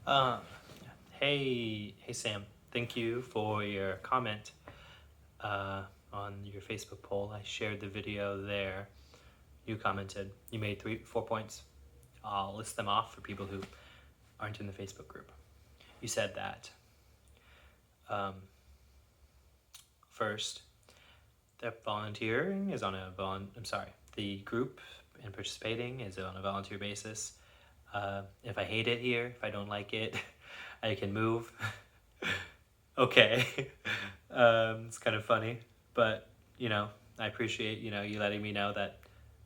Uh, hey Sam. Thank you for your comment uh, on your Facebook poll. I shared the video there. You commented. You made 4 points. I'll list them off for people who aren't in the Facebook group. You said that um, first, that volunteering is on a I'm sorry. The group and participating is on a volunteer basis. If I hate it here, if I don't like it, I can move. Okay. It's kind of funny, but I appreciate you letting me know that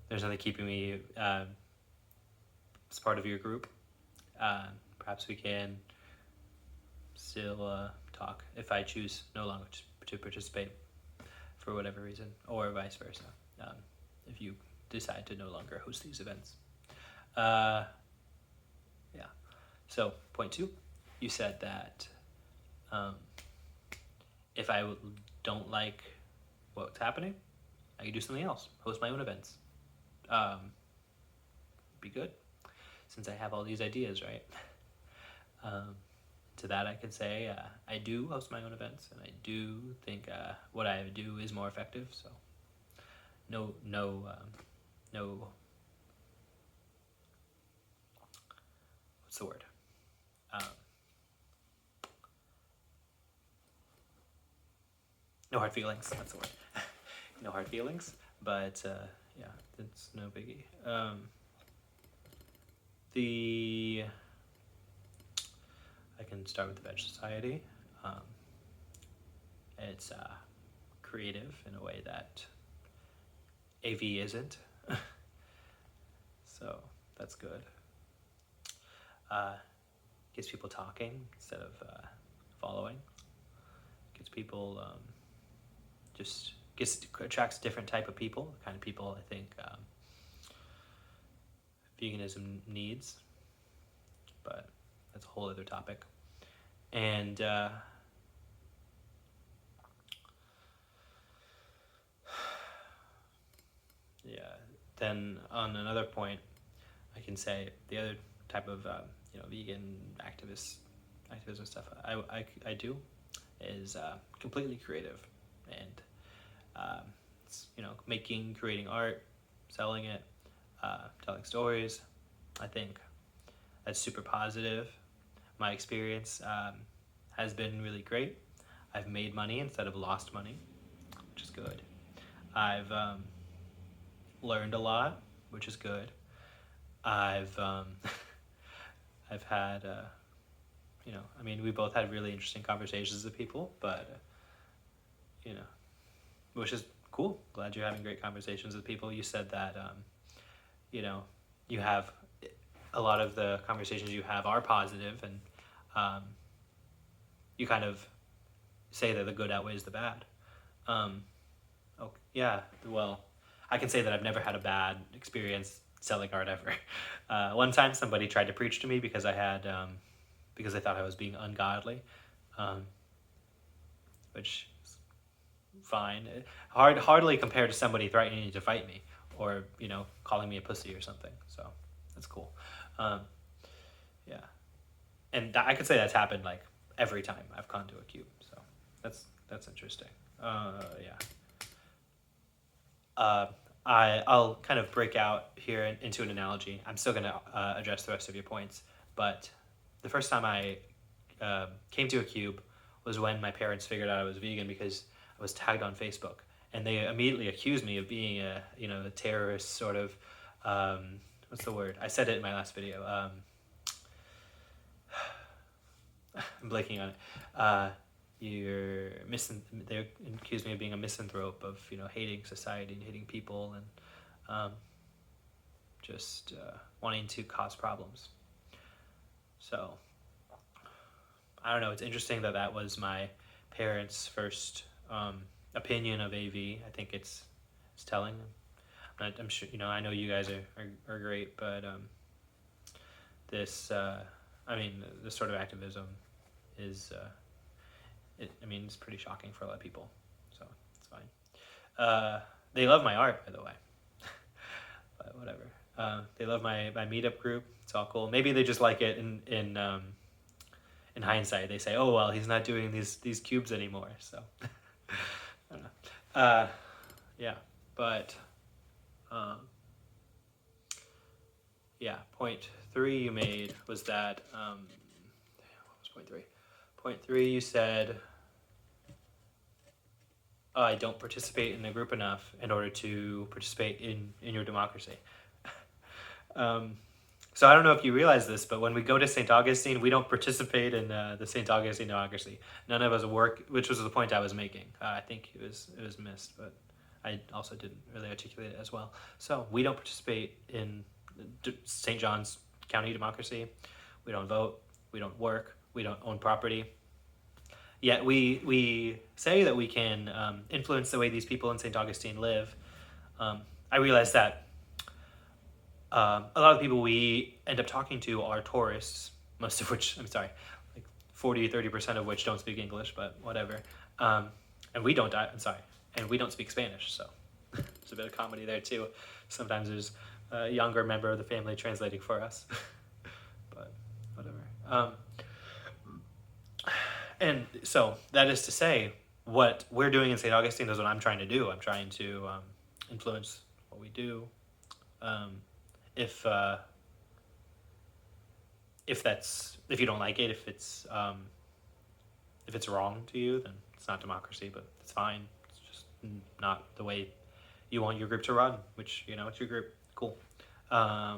there's nothing keeping me as part of your group. Perhaps we can still talk if I choose no longer to participate for whatever reason, or vice versa. Um, if you decide to no longer host these events. Uh, yeah. So point two, you said that um, if I don't like what's happening, I can do something else. Host my own events. Um, be good, since I have all these ideas, right? Um, to that, I can say I do host my own events, and I do think what I do is more effective. So, no. What's the word? Um, no hard feelings. That's the word. No hard feelings, but yeah, it's no biggie. The I can start with the Veg Society. Um, it's creative in a way that AV isn't, so that's good. Gets people talking instead of following. Gets people attracts different type of people, the kind of people I think veganism needs, but that's a whole other topic. And yeah, then on another point, I can say the other type of vegan activism stuff I do is completely creative, and it's, creating art, selling it, telling stories. I think that's super positive. My experience has been really great. I've made money instead of lost money, which is good. I've learned a lot, which is good. I've I've had we both had really interesting conversations with people, but which is cool. Glad you're having great conversations with people. You said that you have a lot of the conversations you have are positive, and you kind of say that the good outweighs the bad. Oh yeah, well, I can say that I've never had a bad experience selling art ever. One time, somebody tried to preach to me because because they thought I was being ungodly, which is fine. Hardly compared to somebody threatening to fight me or calling me a pussy or something. So that's cool. Um, yeah, and I could say that's happened like every time I've gone to a cube. So that's interesting. Yeah. Uh, I'll kind of break out here into an analogy. I'm still going to address the rest of your points, but the first time I came to a cube was when my parents figured out I was vegan because I was tagged on Facebook, and they immediately accused me of being a terrorist sort of what's the word? I said it in my last video. I'm blanking on it. They accused me of being a misanthrope, of hating society and hating people, and just wanting to cause problems. So I don't know. It's interesting that was my parents' first opinion of AV. I think it's telling. I'm sure I know you guys are great, but this this sort of activism is it's pretty shocking for a lot of people, so it's fine. They love my art, by the way, but whatever. They love my meetup group. It's all cool. Maybe they just like it in in hindsight, they say, oh, well, he's not doing these cubes anymore. So, I don't know. Yeah, but, yeah, point 3 you made was that, what was point 3? Point 3, you said, I don't participate in the group enough in order to participate in your democracy. So I don't know if you realize this, but when we go to St. Augustine, we don't participate in the St. Augustine democracy. None of us work, which was the point I was making. I think it was missed, but I also didn't really articulate it as well. So we don't participate in St. John's County democracy. We don't vote. We don't work. We don't own property. Yet we say that we can influence the way these people in St. Augustine live. I realize that a lot of the people we end up talking to are tourists, most of which, 40-30% of which don't speak English, but whatever. And we don't, and we don't speak Spanish, so there's a bit of comedy there too. Sometimes there's a younger member of the family translating for us, but whatever. And so that is to say, what we're doing in St. Augustine is what I'm trying to do. I'm trying to influence what we do. If you don't like it, if it's wrong to you, then it's not democracy, but it's fine. It's just not the way you want your group to run, which, it's your group. Cool. Yeah,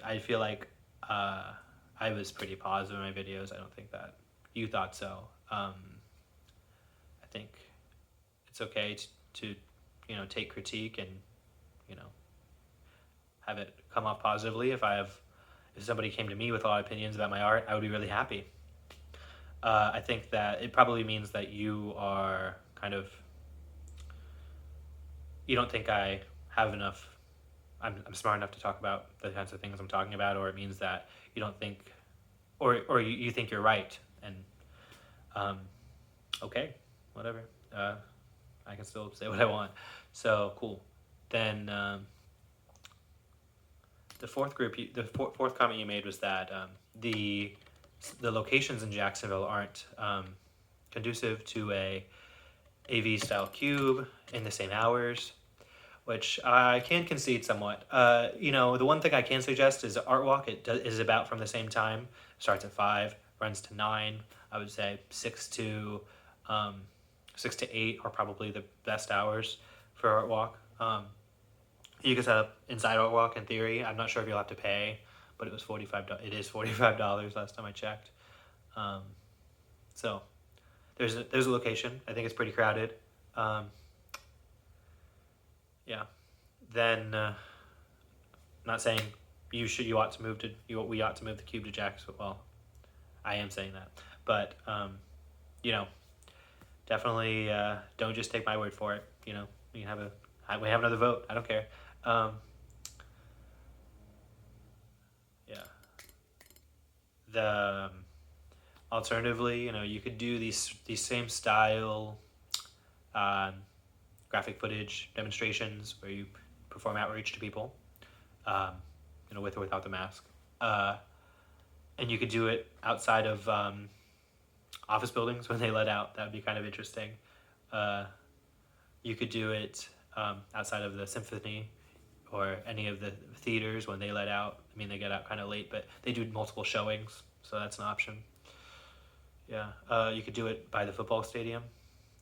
I feel like I was pretty positive in my videos. I don't think that you thought so. I think it's okay to take critique and, have it come off positively. If somebody came to me with a lot of opinions about my art, I would be really happy. I think that it probably means that you are you don't think I have enough, I'm smart enough to talk about the kinds of things I'm talking about, or it means that you don't think, or you think you're right, and okay, whatever. I can still say what I want. So cool. Then the fourth comment you made was that the locations in Jacksonville aren't conducive to a AV style cube in the same hours, which I can concede somewhat. The one thing I can suggest is Art Walk. It is about from the same time. Starts at 5, runs to 9. I would say 6 to 8 are probably the best hours for Art Walk. You can set up inside Art Walk in theory. I'm not sure if you'll have to pay, but it was $45. It is $45 last time I checked. So there's a location. I think it's pretty crowded. Yeah. Then not saying we ought to move the cube to Jacksonville. Well, I am saying that, but definitely don't just take my word for it. We have another vote. I don't care. Yeah. The alternatively, you could do these same style graphic footage demonstrations where you perform outreach to people, with or without the mask. And you could do it outside of office buildings when they let out. That would be kind of interesting. You could do it outside of the symphony or any of the theaters when they let out. I mean, they get out kind of late, but they do multiple showings, so that's an option. Yeah, you could do it by the football stadium.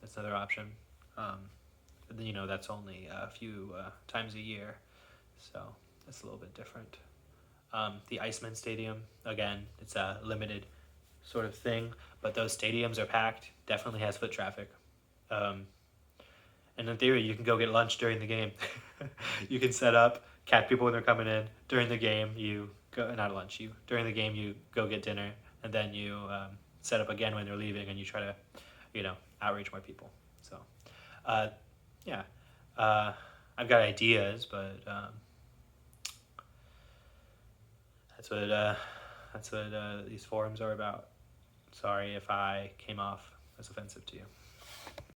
That's another option. That's only a few times a year, so that's a little bit different. The Iceman Stadium, again, it's a limited sort of thing, but those stadiums are packed, definitely has foot traffic. And in theory, you can go get lunch during the game. You can set up, catch people when they're coming in. During the game, during the game, you go get dinner, and then you set up again when they're leaving, and you try to, outreach more people. So, yeah. I've got ideas, but that's what these forums are about. Sorry if I came off as offensive to you.